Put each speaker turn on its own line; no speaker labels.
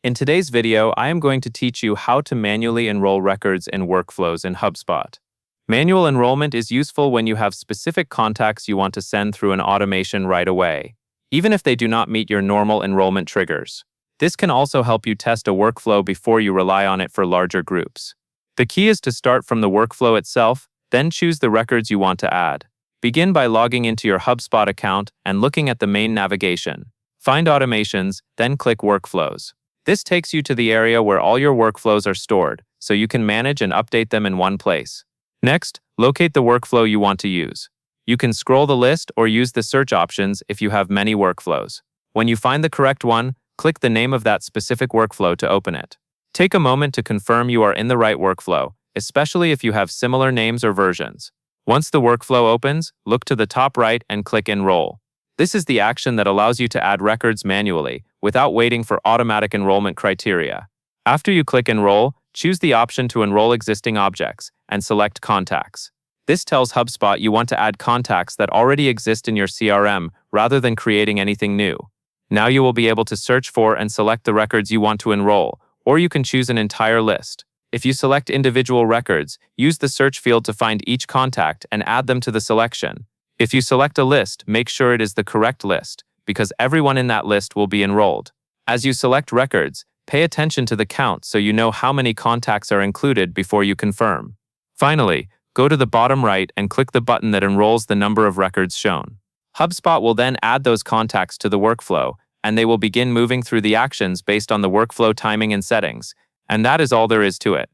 In today's video, I am going to teach you how to manually enroll records in workflows in Hubspot. Manual enrollment is useful when you have specific contacts you want to send through an automation right away, even if they do not meet your normal enrollment triggers. This can also help you test a workflow before you rely on it for larger groups. The key is to start from the workflow itself, then choose the records you want to add. Begin by logging into your Hubspot account and looking at the main navigation. Find Automations, then click Workflows. This takes you to the area where all your workflows are stored, so you can manage and update them in one place. Next, locate the workflow you want to use. You can scroll the list or use the search options if you have many workflows. When you find the correct one, click the name of that specific workflow to open it. Take a moment to confirm you are in the right workflow, especially if you have similar names or versions. Once the workflow opens, look to the top right and click Enroll. This is the action that allows you to add records manually, without waiting for automatic enrollment criteria. After you click Enroll, choose the option to enroll existing objects, and select Contacts. This tells HubSpot you want to add contacts that already exist in your CRM, rather than creating anything new. Now you will be able to search for and select the records you want to enroll, or you can choose an entire list. If you select individual records, use the search field to find each contact and add them to the selection. If you select a list, make sure it is the correct list, because everyone in that list will be enrolled. As you select records, pay attention to the count so you know how many contacts are included before you confirm. Finally, go to the bottom right and click the button that enrolls the number of records shown. HubSpot will then add those contacts to the workflow, and they will begin moving through the actions based on the workflow timing and settings. And that is all there is to it.